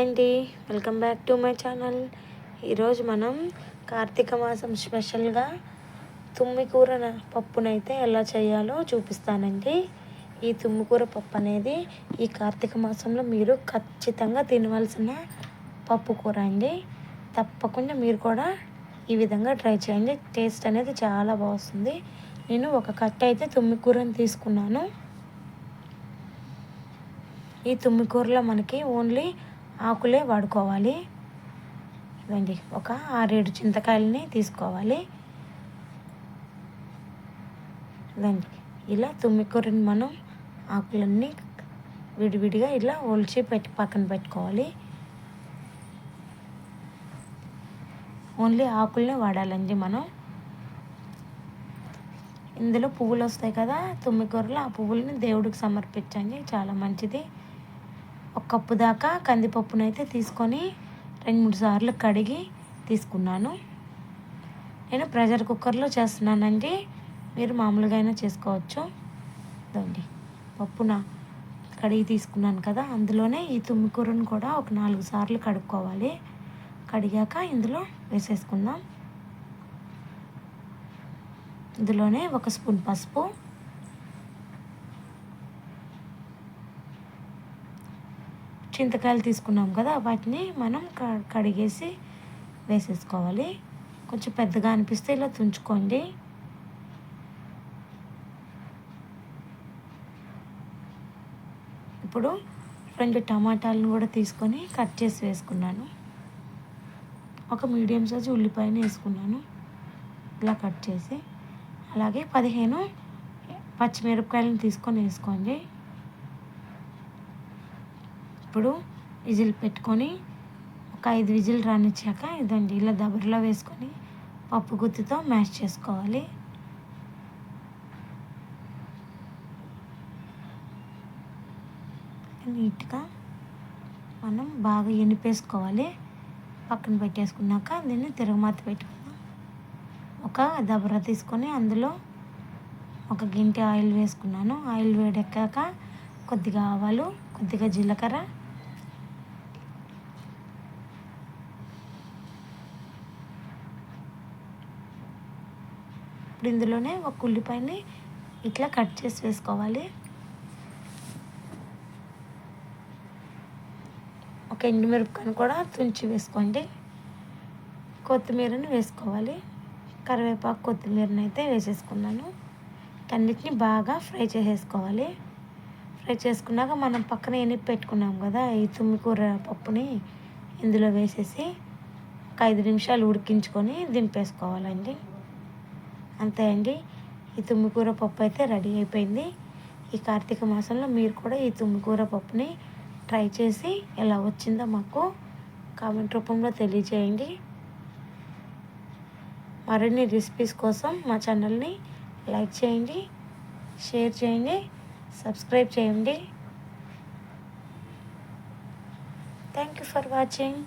అండి, welcome back to my channel. ఈరోజు మనం కార్తీక మాసం స్పెషల్గా తుమ్మికూర పప్పునైతే ఎలా చేయాలో చూపిస్తానండి. ఈ తుమ్మికూర పప్పు అనేది ఈ కార్తీక మాసంలో మీరు ఖచ్చితంగా తినవలసిన పప్పు కూర అండి. తప్పకుండా మీరు కూడా ఈ విధంగా ట్రై చేయండి. టేస్ట్ అనేది చాలా బాగుంది. నేను ఒక కట్ట అయితే తుమ్మికూరని తీసుకున్నాను. ఈ తుమ్మికూరలో మనకి ఓన్లీ ఆకులే వాడుకోవాలి. ఇదండి, ఒక 6-7 చింతకాయలని తీసుకోవాలి. ఇదండి, ఇలా తుమ్మికూరని మనం ఆకులన్నీ విడివిడిగా ఇలా ఒలిచి పక్కన పెట్టుకోవాలి. ఓన్లీ ఆకులనే వాడాలండి మనం. ఇందులో పువ్వులు వస్తాయి కదా తుమ్మికూరలో, ఆ పువ్వులని దేవుడికి సమర్పించండి, చాలా మంచిది. ఒక కప్పు దాకా కందిపప్పునైతే తీసుకొని 2-3 సార్లు కడిగి తీసుకున్నాను. నేను ప్రెషర్ కుక్కర్లో చేస్తున్నానండి, మీరు మామూలుగా అయినా చేసుకోవచ్చు. ఇదండి, పప్పున కడిగి తీసుకున్నాను కదా, అందులోనే ఈ తుమ్మికూరను కూడా ఒక 4 సార్లు కడుక్కోవాలి. కడిగాక ఇందులో వేసేసుకుందాం. ఇందులోనే 1 స్పూన్ పసుపు, చింతకాయలు తీసుకున్నాం కదా, వాటిని మనం కడిగేసి వేసేసుకోవాలి. కొంచెం పెద్దగా అనిపిస్తే ఇలా తుంచుకోండి. ఇప్పుడు 2 టమాటాలను కూడా తీసుకొని కట్ చేసి వేసుకున్నాను. ఒక మీడియం సైజు ఉల్లిపాయని వేసుకున్నాను ఇలా కట్ చేసి. అలాగే 15 పచ్చిమిరపకాయలను తీసుకొని వేసుకోండి. ఇప్పుడు విజిల్ పెట్టుకొని ఒక 5 విజిల్ రానిచ్చాక ఇదండి, ఇలా దబర్లో వేసుకొని పప్పు గుత్తితో మ్యాష్ చేసుకోవాలి. నీట్గా మనం బాగా ఎనిపేసుకోవాలి. పక్కన పెట్టేసుకున్నాక దీన్ని తిరగమాత పెట్టుకుందాం. ఒక దబర తీసుకొని అందులో 1 గింట ఆయిల్ వేసుకున్నాను. ఆయిల్ వేడెక్కాక కొద్దిగా ఆవాలు, కొద్దిగా జీలకర్ర, ఇప్పుడు ఇందులోనే 1 ఉల్లిపాయని ఇట్లా కట్ చేసి వేసుకోవాలి. ఒక ఎండుమిరపకాయను కూడా తుంచి వేసుకోండి. కొత్తిమీరని వేసుకోవాలి. కరివేపాకు, కొత్తిమీరని అయితే వేసేసుకున్నాను. అన్నిటిని బాగా ఫ్రై చేసేసుకోవాలి. ఫ్రై చేసుకున్నాక మనం పక్కన ఎనిపి పెట్టుకున్నాం కదా ఈ తుమ్మికూర పప్పుని ఇందులో వేసేసి ఒక 5 నిమిషాలు ఉడికించుకొని దింపేసుకోవాలండి. అంతే అండి, ఈ తుమ్మికూర పప్పు అయితే రెడీ అయిపోయింది. ఈ కార్తీక మాసంలో మీరు కూడా ఈ తుమ్మికూర పప్పుని ట్రై చేసి ఎలా వచ్చిందో మాకు కామెంట్ రూపంలో తెలియజేయండి. మరిన్ని రెసిపీస్ కోసం మా ఛానల్ని లైక్ చేయండి, షేర్ చేయండి, సబ్స్క్రైబ్ చేయండి. Thank you for watching.